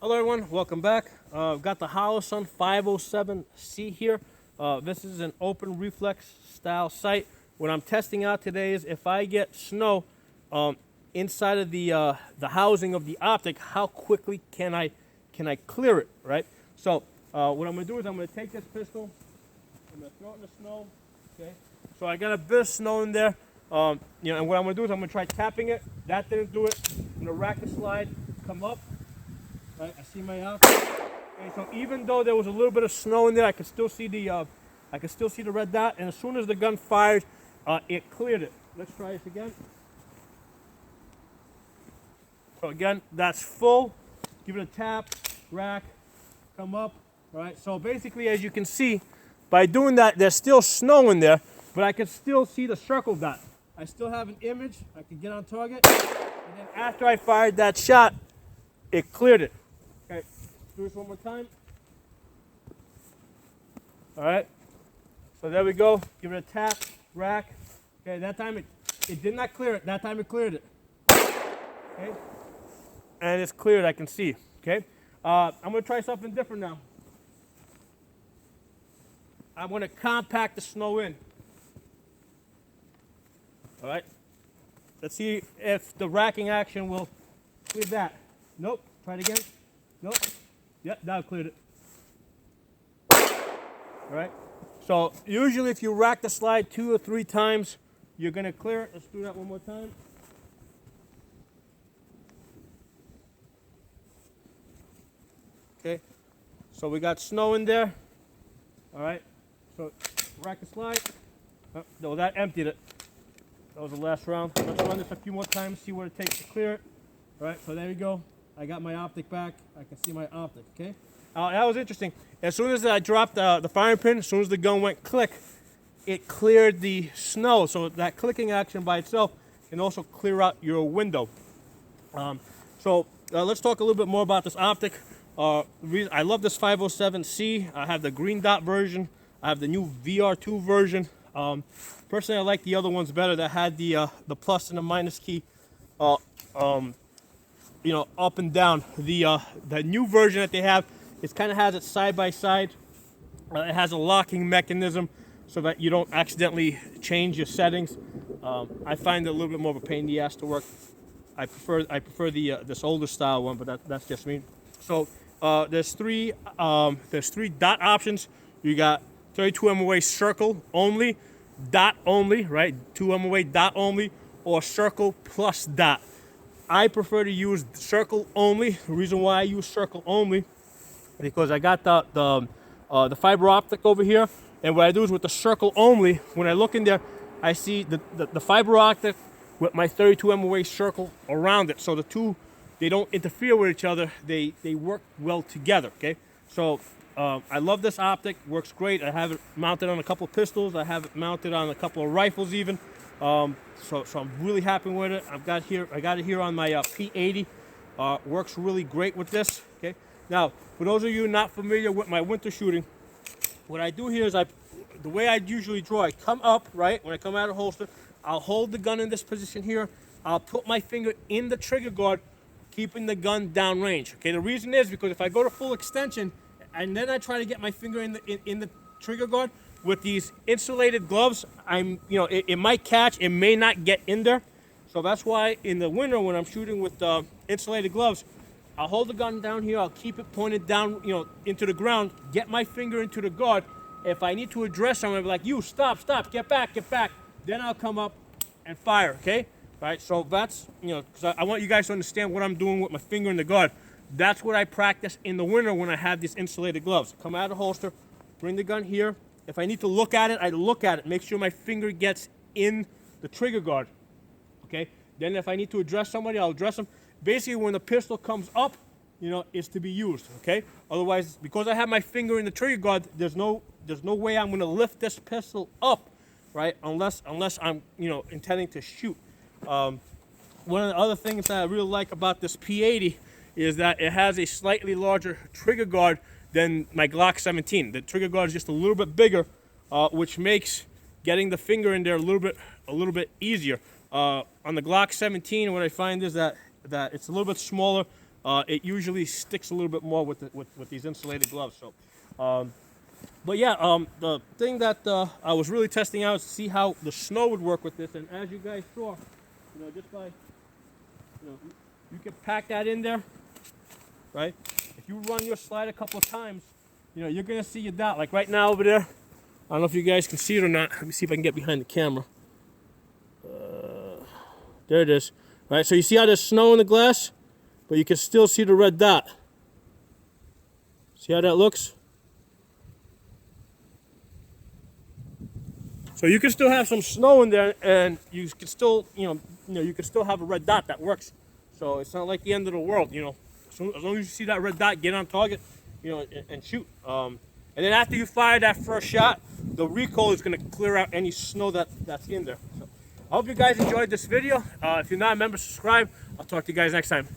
Hello everyone, welcome back. I've got the Holosun 507C here. This is an open reflex style sight. What I'm testing out today is if I get snow inside of the housing of the optic, how quickly can I clear it, right? So what I'm going to do is I'm going to take this pistol, I'm going to throw it in the snow, okay? So I got a bit of snow in there, and what I'm going to do is I'm going to try tapping it. That didn't do it. I'm going to rack the slide, come up. Right, I see my optic. Okay, so even though there was a little bit of snow in there, I could still see the red dot. And as soon as the gun fires, it cleared it. Let's try this again. So again, that's full. Give it a tap, rack, come up. All right. So basically, as you can see, by doing that, there's still snow in there, but I can still see the circle dot. I still have an image. I can get on target. And then after I fired that shot, it cleared it. Okay, do this one more time. All right, so there we go. Give it a tap, rack. Okay, that time it did not clear it. That time it cleared it. Okay, and it's cleared, I can see. Okay, I'm gonna try something different now. I'm gonna compact the snow in. All right, let's see if the racking action will clear that. Nope, try it again. Nope. Yep, that cleared it. All right. So usually if you rack the slide 2 or 3 times, you're going to clear it. Let's do that one more time. Okay. So we got snow in there. All right. So rack the slide. Oh, no, that emptied it. That was the last round. Let's run this a few more times, see what it takes to clear it. All right. So there you go. I got my optic back. I can see my optic, okay? That was interesting. As soon as I dropped the firing pin, as soon as the gun went click, it cleared the snow. So that clicking action by itself can also clear out your window. Let's talk a little bit more about this optic. I love this 507C. I have the green dot version. I have the new VR2 version. Personally, I like the other ones better that had the plus and the minus key. Up and down. The new version that they have, it kind of has it side by side. It has a locking mechanism so that you don't accidentally change your settings. I find it a little bit more of a pain in the ass to work. I prefer this older style one, but that's just me. So there's three dot options. You got 32 MOA circle only, dot only, right? 2 MOA dot only, or circle plus dot. I prefer to use circle only. The reason why I use circle only because I got the fiber optic over here, and what I do is with the circle only, when I look in there, I see the fiber optic with my 32 MOA circle around it. So the two, they don't interfere with each other. They work well together. Okay, so I love this optic. Works great. I have it mounted on a couple of pistols. I have it mounted on a couple of rifles even. So I'm really happy with it. I got it here on my P80. Works really great with this. Okay. Now, for those of you not familiar with my winter shooting, what I do here is the way I usually draw, I come up, right? When I come out of holster, I'll hold the gun in this position here. I'll put my finger in the trigger guard, keeping the gun downrange. Okay. The reason is because if I go to full extension and then I try to get my finger in the trigger guard, with these insulated gloves, it might catch, it may not get in there. So that's why in the winter when I'm shooting with insulated gloves, I'll hold the gun down here, I'll keep it pointed down, into the ground, get my finger into the guard. If I need to address someone, I'll be like, you, stop, get back. Then I'll come up and fire, okay? Right, so that's, because I want you guys to understand what I'm doing with my finger in the guard. That's what I practice in the winter when I have these insulated gloves. Come out of the holster, bring the gun here. If I need to look at it, I look at it. Make sure my finger gets in the trigger guard. Okay? Then if I need to address somebody, I'll address them. Basically, when the pistol comes up, it's to be used. Okay? Otherwise, because I have my finger in the trigger guard, there's no way I'm going to lift this pistol up, right? Unless I'm intending to shoot. One of the other things that I really like about this P80 is that it has a slightly larger trigger guard than my Glock 17. The trigger guard is just a little bit bigger, which makes getting the finger in there a little bit easier. On the Glock 17, what I find is that it's a little bit smaller. it usually sticks a little bit more with these insulated gloves. So, but yeah, the thing that I was really testing out is to see how the snow would work with this. And as you guys saw, just by, you can pack that in there, right? If you run your slide a couple of times, you're gonna see your dot. Like right now over there, I don't know if you guys can see it or not. Let me see if I can get behind the camera. There it is. Right, so you see how there's snow in the glass, but you can still see the red dot. See how that looks? So you can still have some snow in there, and you can still, you can still have a red dot that works. So it's not like the end of the world, As long as you see that red dot, get on target, and shoot. And then after you fire that first shot, the recoil is going to clear out any snow that's in there. So I hope you guys enjoyed this video. If you're not a member, subscribe. I'll talk to you guys next time.